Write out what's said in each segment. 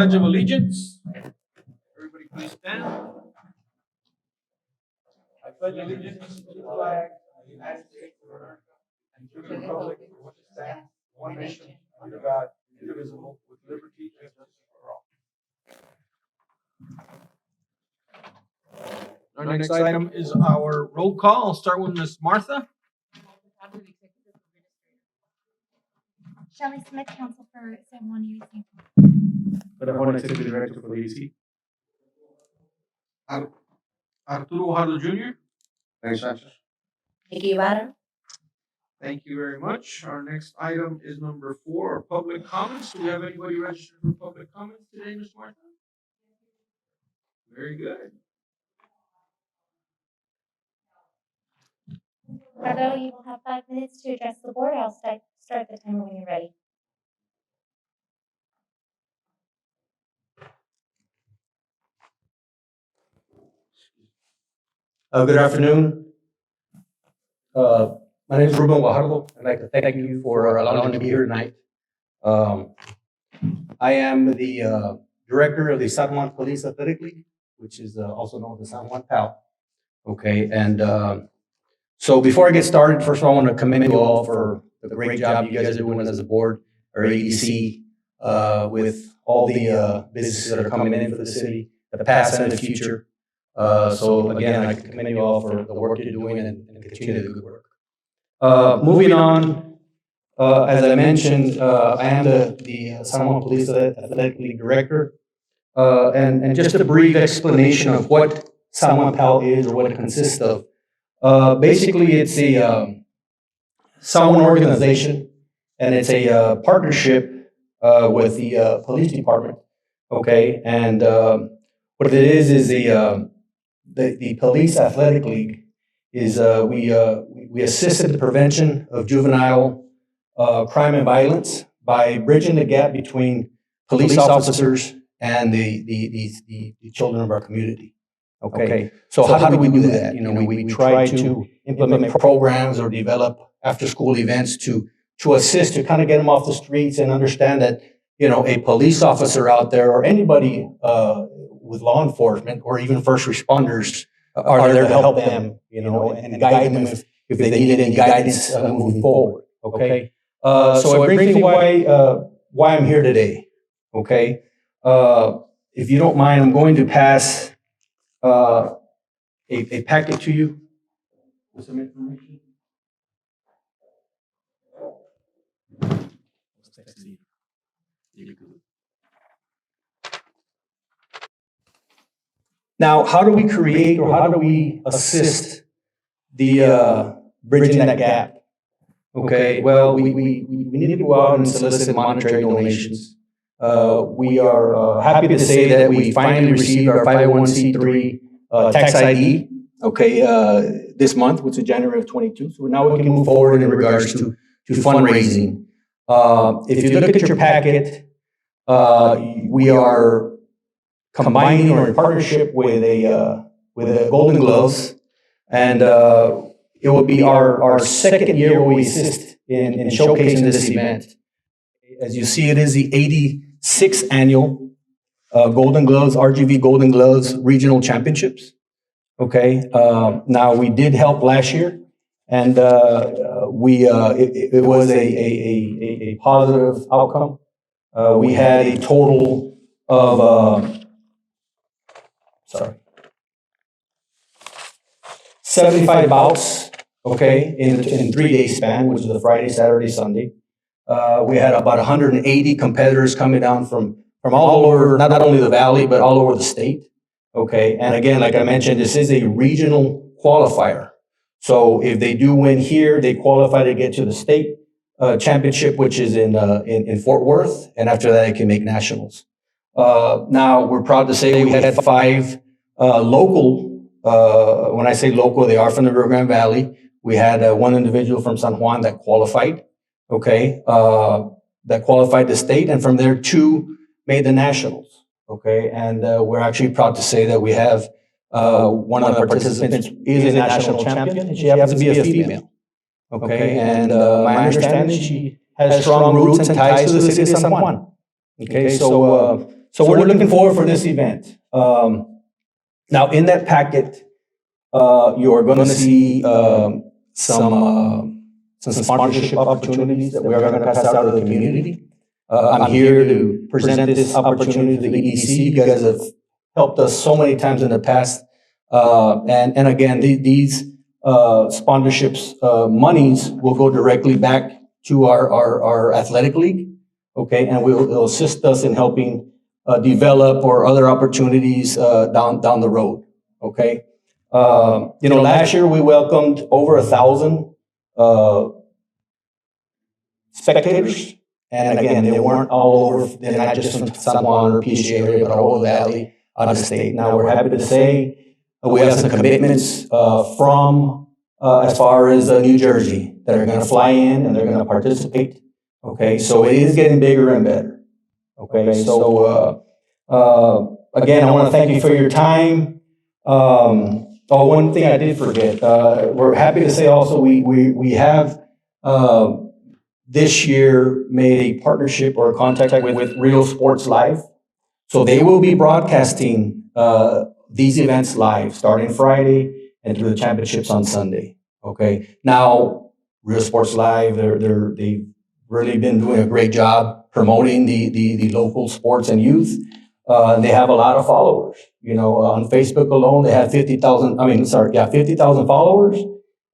Pledge of Allegiance. Everybody please stand. I pledge allegiance to the flag of the United States of America and to the republic for which it stands, one nation, under God, indivisible, with liberty and justice for all. Our next item is our roll call. I'll start with Ms. Martha. Shelley Smith, counsel for San Juan EDC. Juan, executive director for EDC. Arturo Hardo Jr. Thanks, Sanchez. Nikki Ibarra. Thank you very much. Our next item is number 4, public comments. Do we have anybody registered for public comments today, Ms. Martha? Very good. Ricardo, you will have 5 minutes to address the board. I'll start the timer when you're ready. Good afternoon. My name is Ruben Guajardo. I'd like to thank you for allowing me to be here tonight. I am the director of the San Juan Police Athletic League, which is also known as the San Juan PAL. Okay, and so before I get started, first of all, I want to commend you all for the great job you guys are doing as a board or ADC with all the businesses that are coming in for the city, the past and the future. So again, I commend you all for the work you're doing and continue the good work. Moving on, as I mentioned, I am the San Juan Police Athletic League Director. And just a brief explanation of what San Juan PAL is or what it consists of. Basically, it's a San Juan organization, and it's a partnership with the police department. Okay, and what it is the Police Athletic League is we assist in the prevention of juvenile crime and violence by bridging the gap between police officers and the children of our community. Okay, so how do we do that? You know, we try to implement programs or develop after-school events to assist, to kind of get them off the streets and understand that, you know, a police officer out there or anybody with law enforcement or even first responders are there to help them, you know, and guide them if they need any guidance moving forward. Okay, so it brings me why I'm here today. Okay, if you don't mind, I'm going to pass a packet to you with some information. Now, how do we create or how do we assist the bridging that gap? Okay, well, we need to go out and solicit monetary donations. We are happy to say that we finally received our 501c3 tax ID, okay, this month, which is January of 22. So now we can move forward in regards to fundraising. If you look at your packet, we are combining or in partnership with a Golden Gloves, and it will be our second year where we assist in showcasing this event. As you see, it is the 86th annual Golden Gloves, RGV Golden Gloves Regional Championships. Okay, now we did help last year, and it was a positive outcome. We had a total of 75 bouts, okay, in 3-day span, which is a Friday, Saturday, Sunday. We had about 180 competitors coming down from all over, not only the valley, but all over the state. Okay, and again, like I mentioned, this is a regional qualifier. So if they do win here, they qualify to get to the state championship, which is in Fort Worth, and after that, they can make nationals. Now, we're proud to say we had 5 local. When I say local, they are from the Rio Grande Valley. We had 1 individual from San Juan that qualified. Okay, that qualified the state, and from there 2 made the nationals. Okay, and we're actually proud to say that we have one of the participants is a national champion, and she happens to be a female. Okay, and my understanding, she has strong roots and ties to the city of San Juan. Okay, so So we're looking forward for this event. Now, in that packet, you're going to see some sponsorship opportunities that we are going to pass out to the community. I'm here to present this opportunity to the EDC. You guys have helped us so many times in the past. And again, these sponsorships, monies will go directly back to our athletic league, okay? And it'll assist us in helping develop or other opportunities down the road, okay? Last year we welcomed over 1,000 spectators. And again, they weren't all over, they're not just from San Juan or PCA area, but all over the valley, out of state. Now, we're happy to say we have some commitments from as far as New Jersey that are going to fly in and they're going to participate. Okay, so it is getting bigger and better. Okay, so again, I want to thank you for your time. One thing I did forget, we're happy to say also we have this year made a partnership or a contact with Real Sports Live. So they will be broadcasting these events live starting Friday and through the championships on Sunday. Okay. Now, Real Sports Live, they've really been doing a great job promoting the local sports and youth. They have a lot of followers. On Facebook alone, they have 50,000 followers,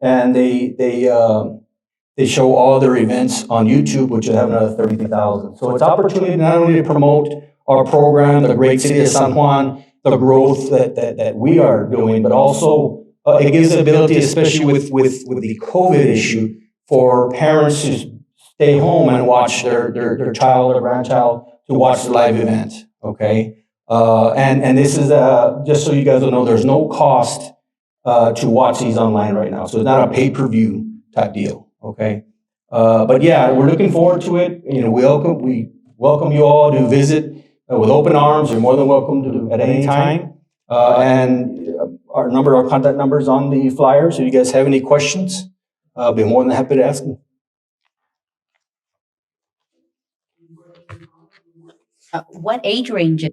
and they show all their events on YouTube, which will have another 30,000. So it's opportunity not only to promote our program, the great city of San Juan, the growth that we are doing, but also it gives the ability, especially with the COVID issue, for parents to stay home and watch their child or grandchild to watch the live event. Okay, and this is just so you guys will know, there's no cost to watch these online right now. So it's not a pay-per-view type deal. Okay, but yeah, we're looking forward to it. We welcome you all to visit with open arms. You're more than welcome to at any time. And our contact numbers on the flyer. So if you guys have any questions, I'll be more than happy to ask them. What age range is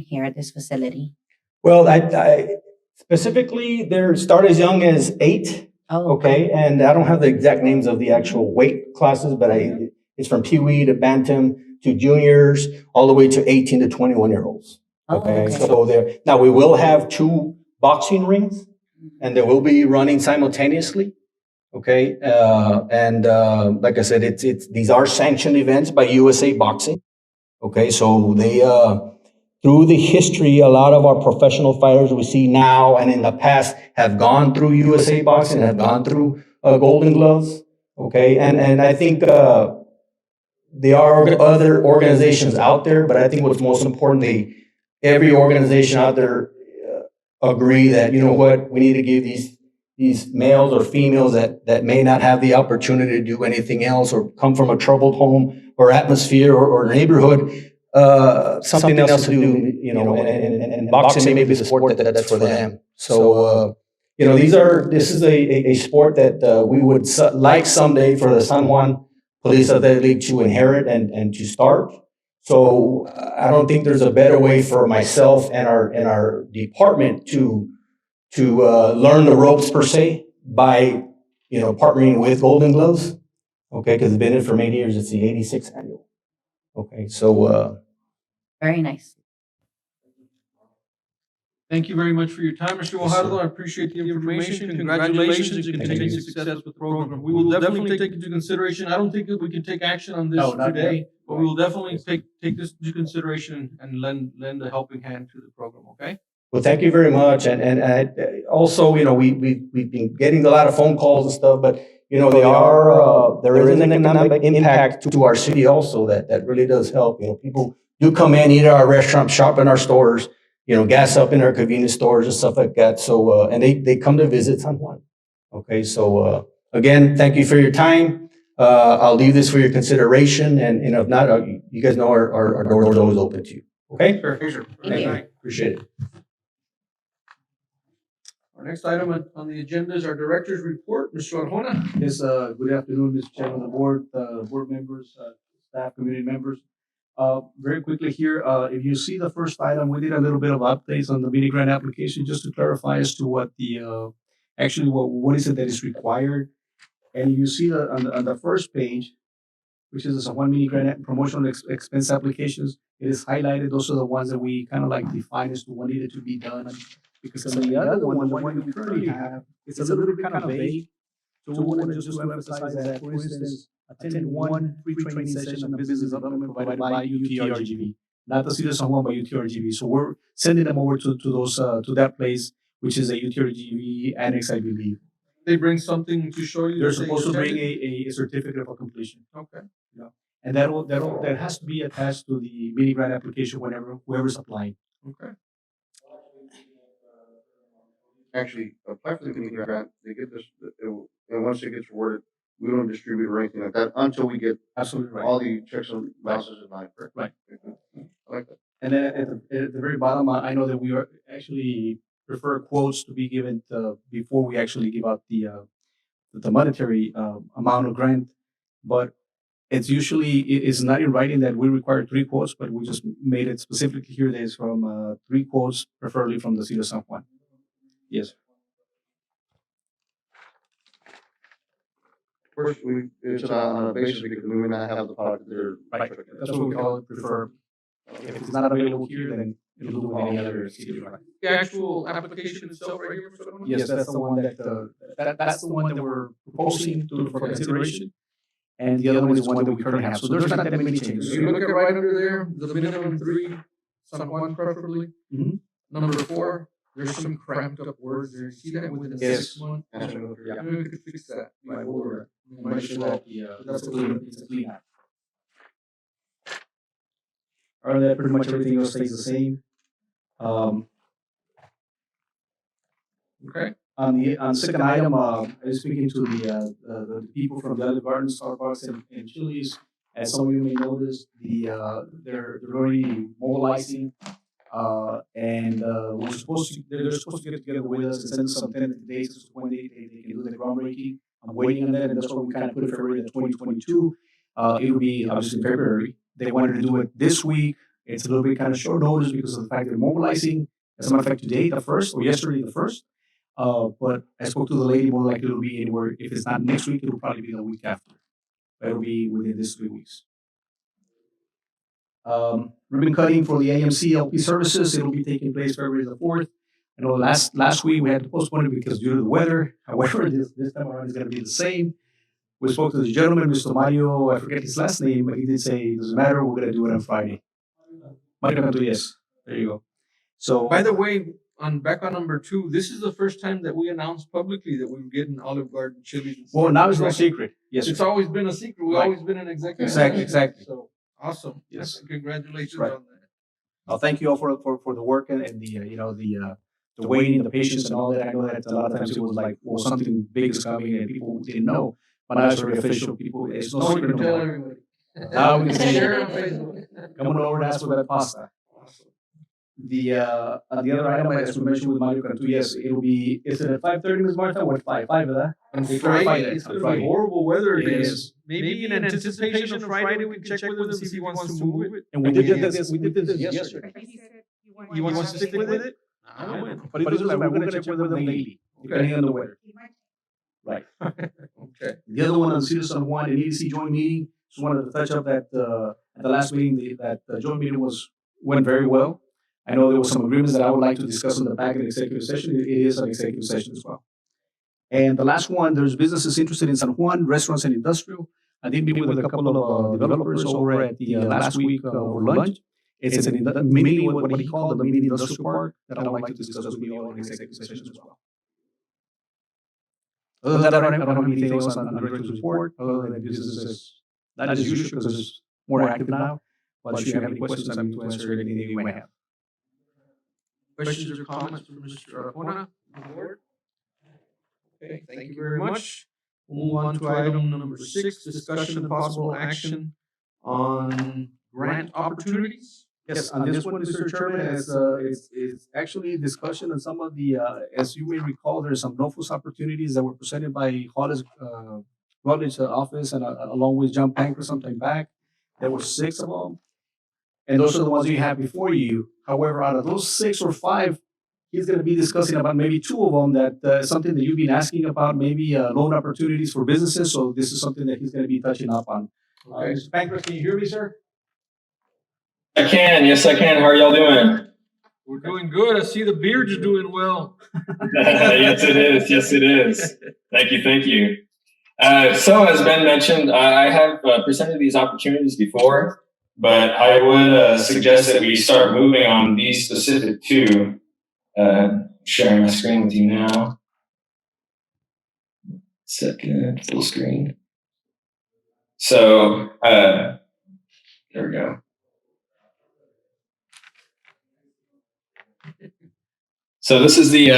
here at this facility? Well, I specifically, they start as young as 8. Oh, Okay, and I don't have the exact names of the actual weight classes, but it's from Pee Wee to Bantam to juniors, all the way to 18 to 21-year-olds. Oh, Okay, okay. so now we will have 2 boxing rings, and they will be running simultaneously. Okay, like I said, these are sanctioned events by USA Boxing. Okay, so they through the history, a lot of our professional fighters we see now and in the past have gone through USA Boxing, have gone through Golden Gloves. Okay, and I think there are other organizations out there, but I think what's most important, every organization out there agree that, you know what, we need to give these males or females that may not have the opportunity to do anything else or come from a troubled home or atmosphere or neighborhood, something else to do, and boxing may be the sport that's for them. So, this is a sport that we would like someday for the San Juan Police Athletic League to inherit and to start. So I don't think there's a better way for myself and our department to learn the ropes per se by, partnering with Golden Gloves. Okay, because it's been in for many years. It's the 86th annual. Okay, so very nice. Thank you very much for your time, Mr. Guajardo. I appreciate the information. Congratulations and continued success with the program. We will definitely take into consideration. I don't think that we can take action on this today, but we will definitely take this into consideration and lend a helping hand to the program. Okay. Well, thank you very much. And also, we've been getting a lot of phone calls and stuff, but there is an economic impact to our city also that really does help. People do come in, eat at our restaurant, shop in our stores, gas up in our convenience stores and stuff like that. So, and they come to visit San Juan. Okay, so again, thank you for your time. I'll leave this for your consideration, and if not, you guys know our door is always open to you. Okay? Sure. Thank you. Appreciate it. Our next item on the agenda is our director's report. Mr. Arjona. Yes, good afternoon, Mr. Chairman of the board, board members, staff, community members. Very quickly here, if you see the first item, we did a little bit of updates on the mini grant application just to clarify as to what the actually what is it that is required. And you see that on the first page, which is the San Juan mini grant promotional expense applications, it is highlighted. Those are the ones that we kind of like define as to what needed to be done. Because on the other one, the one that we currently have, it's a little bit kind of vague. So we wanted just to emphasize that, for instance, attend one free training session on business development provided by UTRGV, not the City of San Juan, but UTRGV. So we're sending them over to those to that place, which is a UTRGV annex, I believe. They bring something to show you. They're that they supposed to bring attended? a certificate of completion. Okay. And that has to be attached to the mini grant application whenever whoever's applying. Okay. Actually apply for the mini grant, they get this, and once it gets awarded, we don't distribute or anything like that until we get Absolutely right. all the checks and balances in line, correct? Right. I like that. And then at the very bottom, I know that we are actually prefer quotes to be given before we actually give out the monetary amount of grant, but it's usually it is not in writing that we require 3 quotes, but we just made it specifically here that is from 3 quotes, preferably from the City of San Juan. Yes. First, it's on a basis because we may not have the product there. Right. That's what we call it. Prefer. If it's not available here, then it'll do with any other city. Right? The actual application itself right here for someone? Yes, that's the one that's the one that we're proposing for consideration, and the other one is one that we currently have. So there's not that many changes. You look at right under there, the minimum 3, San Juan preferably. Mhm. Number 4, there's some cramped up words there. See that within the Yes. 6th one? Yeah. Maybe we could fix that. Right, we'll Make sure that that's a clean app. Other than that, pretty much everything else stays the same. Okay. On the second item, I was speaking to the people from the Olive Garden, Starbucks, and Chili's. As some of you may notice, they're already mobilizing, and they're supposed to get together with us and send us some tentative dates as to when they can do the groundbreaking. I'm waiting on that, and that's why we kind of put it February 2022. It'll be obviously in February. They wanted to do it this week. It's a little bit kind of short notice because of the fact they're mobilizing. As a matter of fact, today, the 1st, or yesterday, the 1st. But I spoke to the lady, more likely it'll be anywhere. If it's not next week, it'll probably be the week after. But it'll be within these 3 weeks. Ribbon cutting for the AMC LP services, it'll be taking place February the 4th. I know last week we had to postpone it because due to the weather. However, this time around it's going to be the same. We spoke to the gentleman, Mr. Mario, I forget his last name, but he did say, it doesn't matter, we're going to do it on Friday. Mario Cantu, yes. There you go. So, By the way, back on number 2, this is the first time that we announced publicly that we were getting Olive Garden, Chili's. and well, now it's no Starbucks. secret. Yes, It's sir. always been a secret. We've Right. always been an executive. Exactly. So awesome. Yes. Congratulations Right. on that. Thank you all for the work and the waiting, the patience, and all that. I know that a lot of times it was like, well, something big is coming and people didn't know. But now it's already official. People, it's no Now we secret can no tell more. everybody. Now we can say, Share it on Facebook. come on over and ask for that pasta. Awesome. The other item, as we mentioned with Mario Cantu, yes, it'll be. Is it at 5:30, Ms. Martha? What 5? 5 of that. On They clarify Friday, that it's on gonna Friday. be horrible weather It again. is. Maybe in anticipation of Friday, we can check with him, see if he wants to move it. And we did this. We did this yesterday. You want to stick with it? I win. But it doesn't matter. We're gonna check with them daily, depending on the weather. Right. Okay. The other one on the City of San Juan, an EDC joint meeting. Just wanted to touch up that at the last meeting, that joint meeting went very well. I know there were some agreements that I would like to discuss in the back in the executive session. It is an executive session as well. And the last one, there's businesses interested in San Juan, restaurants and industrial. I did meet with a couple of developers over at the last week over lunch. It's a mini, what he called the mini industrial park that I would like to discuss with you all in executive session as well. Other than that, I don't have anything else on the director's report, other than this is not as usual because it's more active now. But if you have any questions, I'm to answer anything you may have. Questions or comments from Mr. Arjona on the board? Okay, thank you very much. We'll move on to item number 6, discussion and possible action on grant opportunities. Yes, on this one, Mr. Chairman, it's actually a discussion on some of the, as you may recall, there's some NOFUS opportunities that were presented by Hollis Rutledge office and along with John Panker sometime back. There were 6 of them. and those are the ones you have before you. However, out of those 6 or 5, he's going to be discussing about maybe 2 of them that something that you've been asking about, maybe loan opportunities for businesses. So this is something that he's going to be touching up on. Mr. Pancras, can you hear me, sir? I can. Yes, I can. How are y'all doing? We're doing good. I see the beard's doing well. Yes, it is. Yes, it is. Thank you. Thank you. So, as Ben mentioned, I have presented these opportunities before, but I would suggest that we start moving on these specific 2. Sharing my screen with you now. Second, full screen. So, there we go. So this is the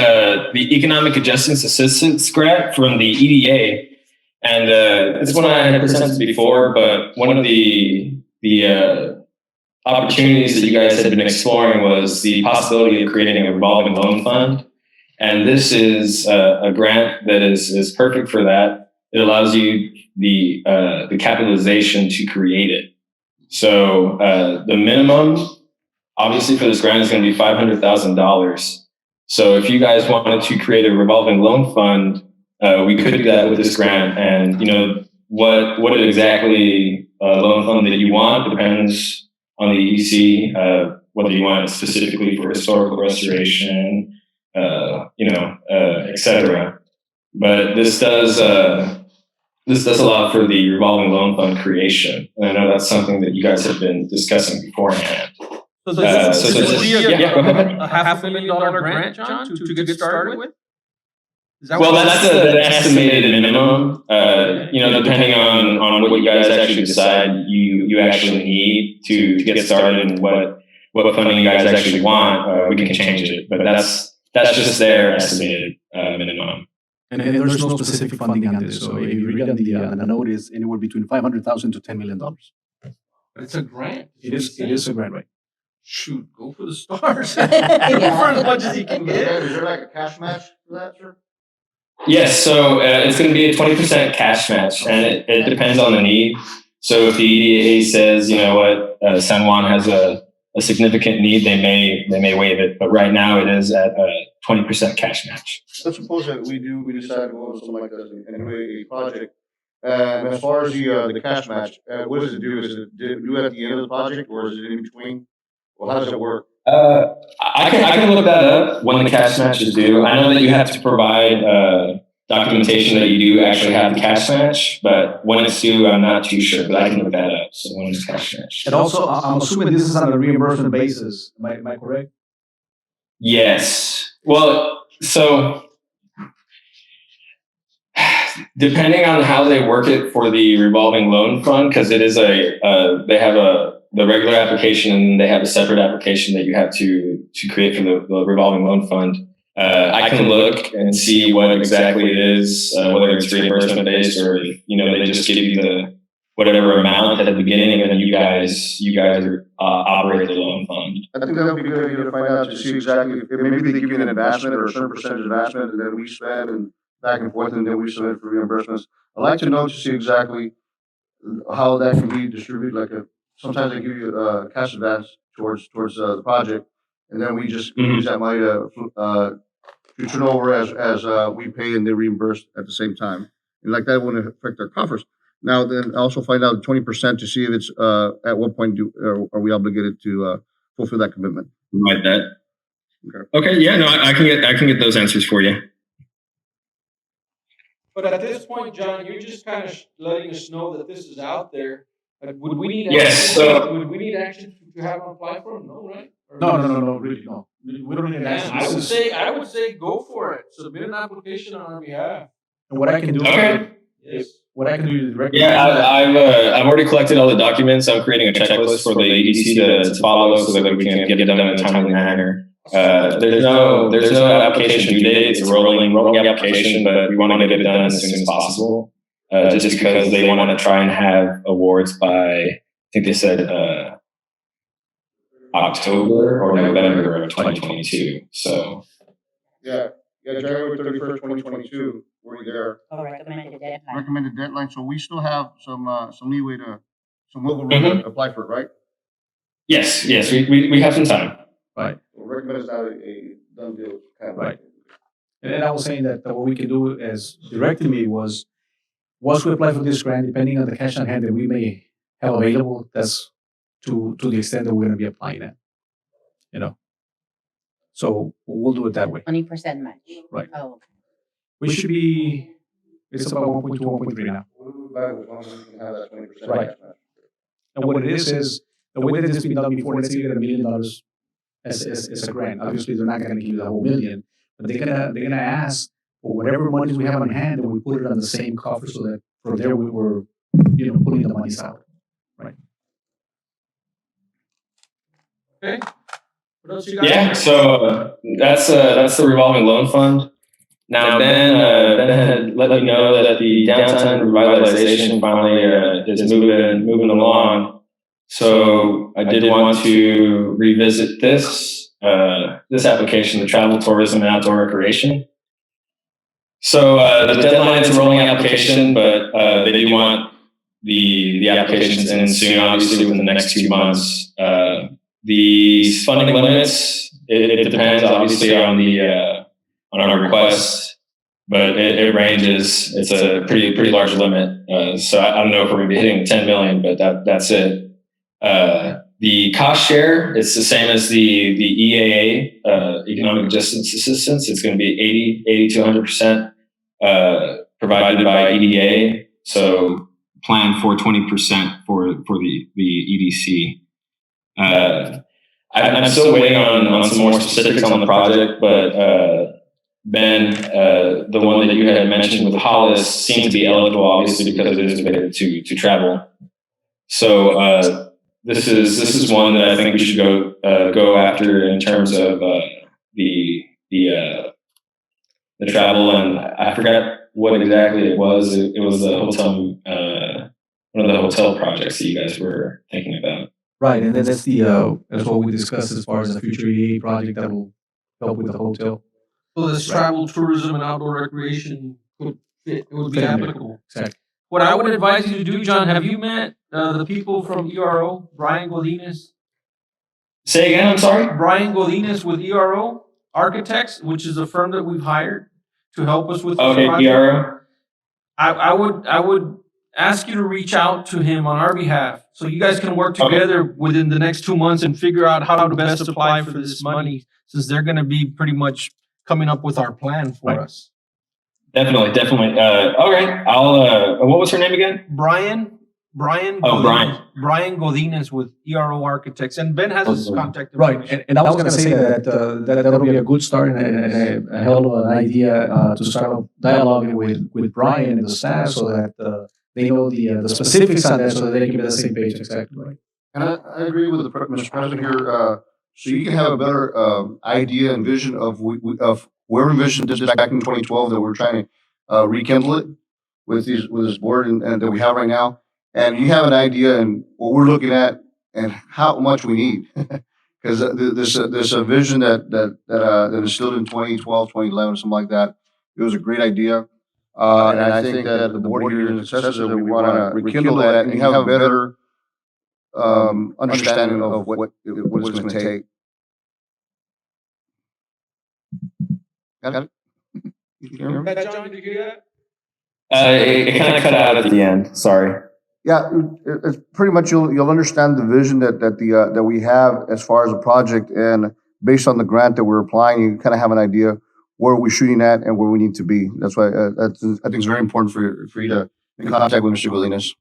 Economic Adjustment Assistance Grant from the EDA, and it's one I had presented before. But one of the opportunities that you guys had been exploring was the possibility of creating a revolving loan fund, and this is a grant that is perfect for that. It allows you the capitalization to create it. So the minimum, obviously, for this grant is going to be $500,000. So if you guys wanted to create a revolving loan fund, we could do that with this grant. And what exactly loan fund that you want depends on the EDC, whether you want it specifically for historical restoration, et cetera. But this does allow for the revolving loan fund creation. And I know that's something that you guys have been discussing beforehand. So this would be go ahead. a $500,000 grant, John, to get started with? Well, that's the estimated minimum. Depending on what you guys actually decide you actually need to get started and what funding you guys actually want, we can change it. But that's just their estimated minimum. And there's no specific funding on this. So if you read on the note, is anywhere between $500,000 to $10 million. But it's a grant. It is a grant, right? Shoot, go for the stars. Yeah. For as much as you can get. Is there like a cash match for that, sir? Yes, so it's going to be a 20% cash match, and it depends on the need. So if the EDA says, you know what, San Juan has a significant need, they may waive it. But right now it is at a 20% cash match. Let's suppose that we decide to go with something like this and do a project. As far as the cash match, what does it do? Is it do at the end of the project, or is it in between? Well, how does it work? I can look that up when the cash match is due. I know that you have to provide documentation that you do actually have the cash match, but when it's due, I'm not too sure, but I can look that up. So when it's cash match. And also, I'm assuming this is on a reimbursement basis. Am I correct? Yes. Well, so depending on how they work it for the revolving loan fund, because it is they have the regular application and they have a separate application that you have to create for the revolving loan fund. I can look and see what exactly it is, whether it's reimbursement based or they just give you the whatever amount at the beginning, and then you guys operate the loan fund. I think that would be a good idea to find out to see exactly if maybe they give you an advancement or a certain percentage advancement, and then we spend and back and forth, and then we submit for reimbursements. I'd like to know to see exactly how that can be distributed. Sometimes they give you a cash advance towards the project, and then we just use that money to turn over as we pay and they reimburse at the same time. And like that wouldn't affect our coffers. Now, then also find out 20% to see if it's at what point are we obligated to fulfill that commitment. Like that. Okay. Yeah. No, I can get those answers for you. But at this point, John, you're just kind of letting us know that this is out there. Would we need yes. Would we need action to have them apply for them? No, right? No, really, no. We don't need action. I would say go for it. Submit an application on our behalf. And what I can do. Okay. Yes. What I can do is recommend. Yeah, I've already collected all the documents. I'm creating a checklist for the EDC to follow so that we can get it done in a timely manner. There's no application due date. It's a rolling application, but we want to get it done as soon as possible. Just because they want to try and have awards by, I think they said October or November of 2022. So yeah, January 31st, 2022. We're there. Oh, recommended deadline. Recommended deadline. So we still have some leeway some wiggle room to apply for it, right? Yes, we have some time. Recommend is not a done deal. Kind of Right. And then I was saying that what we can do as directing me was, once we apply for this grant, depending on the cash on hand that we may have available, that's to the extent that we're going to be applying it. You know, so we'll do it that way. 20% match. Right. Oh, okay. We should be. It's about 1.2, 1.3 now. Have that 20%. Right. And what it is the way that this has been done before. Let's say you get $1 million as a grant. Obviously, they're not going to give you the whole million, but they're gonna ask for whatever monies we have on hand, and we put it on the same coffer, so that from there we were, pulling the monies out. Right. Okay. What else you got? Yeah, so that's the revolving loan fund. Now Ben had let me know that the downtown revitalization finally is moving along. So I did want to revisit this application, the travel, tourism, and outdoor recreation. So the deadline is a rolling application, but they do want the applications in soon, obviously within the next 2 months. The funding limits, it depends obviously on our request, but it ranges. It's a pretty large limit. So I don't know if we're going to be hitting 10 million, but that's it. The cost share, it's the same as the EAA, economic distance assistance. It's going to be 80 to 100% provided by EDA. So plan for 20% for the EDC. I'm still waiting on some more specifics on the project, but Ben, the one that you had mentioned with Hollis, seemed to be eligible, obviously, because it is related to travel. So this is one that I think we should go after in terms of the travel, and I forgot what exactly it was. It was the hotel, one of the hotel projects that you guys were thinking about. Right, and then that's what we discussed as far as the future EA project that will help with the hotel. So this travel, tourism, and outdoor recreation could fit, it would be Fit in there. applicable. Exactly. What I would advise you to do, John, have you met the people from ERO, Brian Godinez? Say again, I'm sorry? Brian Godinez with ERO Architects, which is a firm that we've hired to help us with this Okay, project. ERO. I would ask you to reach out to him on our behalf, so you guys can work together within the next 2 months and figure out how to best apply for this money, since they're going to be pretty much coming up with our plan for us. Definitely. Okay, I'll. What was her name again? Brian. Oh, Brian. Brian Godinez with ERO Architects, and Ben has his contact Right, information. and I was going to say that'll be a good start and a hell of an idea to start dialoguing with Brian and the staff, so that they know the specifics on that, so that they can be on the same page. Exactly right. And I agree with Mr. President here. So you can have a better idea and vision of where we envisioned this back in 2012, that we're trying to rekindle it with this board and that we have right now. And you have an idea and what we're looking at and how much we need. Because there's a vision that instilled in 2012, 2011, something like that. It was a great idea. And I think that the board here in successor, we want to rekindle that and have a better understanding of what it's going to take. Got it? You hear me? John, did you hear that? It kind of cut out at the end. Sorry. Yeah, it's pretty much you'll understand the vision that we have as far as the project, and based on the grant that we're applying, you kind of have an idea where we're shooting at and where we need to be. That's why I think it's very important for you to be in contact with Mr. Godinez.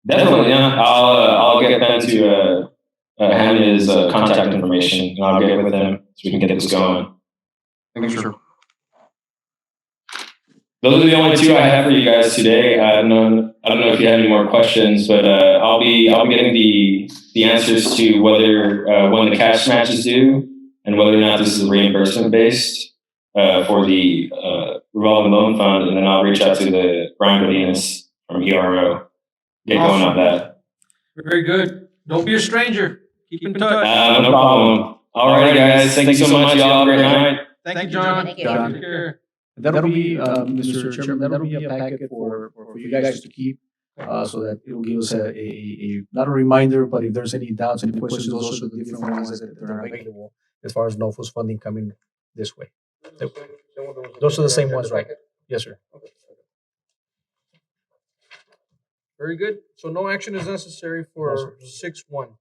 Definitely, yeah. I'll get Ben to hand his contact information, and I'll get with him so we can get this going. Thank you, sir. Those are the only two I have for you guys today. I don't know if you have any more questions, but I'll be getting the answers to whether when the cash match is due and whether or not this is reimbursement based for the revolving loan fund, and then I'll reach out to the Brian Godinez from ERO. Get going on that. Very good. Don't be a stranger. Keep in touch. No problem. All right, guys. Thank you so much. Y'all have a great night. Thank you, John. Thank you. John. Take care. That'll be, Mr. Chairman, that'll be a packet for you guys to keep. so that it will give us not a reminder, but if there's any doubts, any questions, those are the different ones that are available as far as NOFOS funding coming this way. Those are the same ones, right? Yes, sir. Very good. So no action is necessary No, for sir. 6-1. So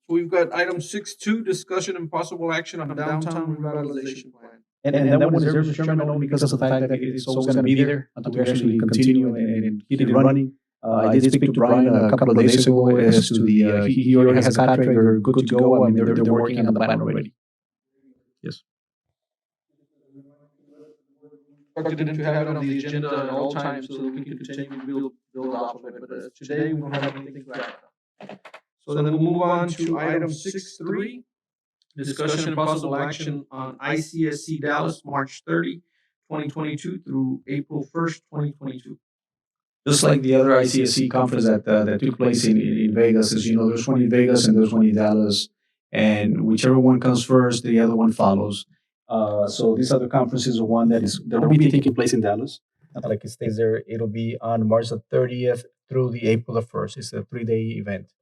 we've got item 6-2, discussion and possible action on downtown revitalization plan. And that one is there, Mr. Chairman, only because of the fact that it's always going to be there until we actually continue and get it running. I did speak to Brian a couple of days ago as to he already has a contract, they're good to go. I mean, they're working on the plan already. Yes. Expected to have it on the agenda at all times so that we can continue to build off of it. But today, we don't have anything to act on. So then we'll move on to item 6-3, discussion and possible action on ICSC Dallas, March 30, 2022 through April 1st, 2022. Just like the other ICSC conference that took place in Vegas, as you know, there's one in Vegas and there's one in Dallas, and whichever one comes first, the other one follows. So this other conference is the one that will be taking place in Dallas. Like it states there, it'll be on March the 30th through the April the 1st. It's a 3-day event.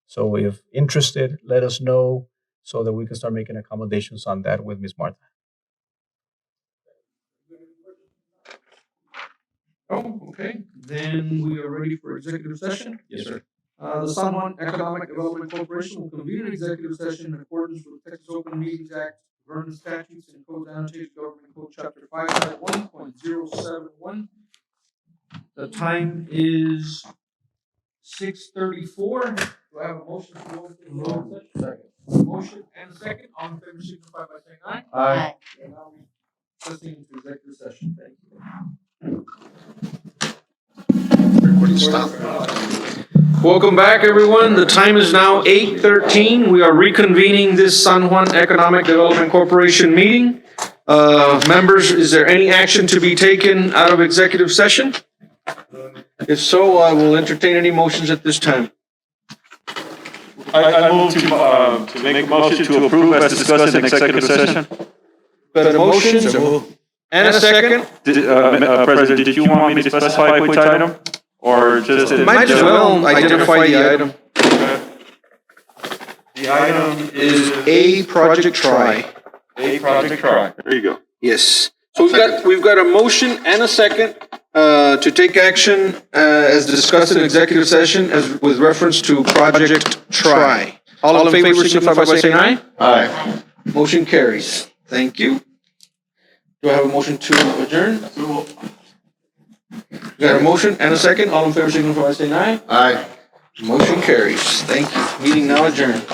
So if interested, let us know so that we can start making accommodations on that with Ms. Martha. Oh, okay. Then we are ready for executive session. Yes, sir. The San Juan Economic Development Corporation will convene an executive session in accordance with Texas Open Meetings Act, Vernon statutes, and Code Annotated Government Code Chapter 5.1.071. The time is 6:34. Do I have a motion to go into executive session? Motion and a second. All in favor, signify by saying aye. Aye. And now we proceed into executive session. Thank you. Recording stop. Welcome back, everyone. The time is now 8:13. We are reconvening this San Juan Economic Development Corporation meeting. Members, is there any action to be taken out of executive session? If so, I will entertain any motions at this time. I move to make a motion to approve as discussed in executive session. Got a motion and a second. President, did you want me to specify which item? Or just? Might as well identify the item. The item Is A Project Try. A Project Try. There you go. Yes. So we've got a motion and a second to take action as discussed in executive session as with reference to Project Try. All in favor, signify by saying aye. Aye. Motion carries. Thank you. Do I have a motion to adjourn? Got a motion and a second. All in favor, signify by saying aye. Aye. Motion carries. Thank you. Meeting now adjourned.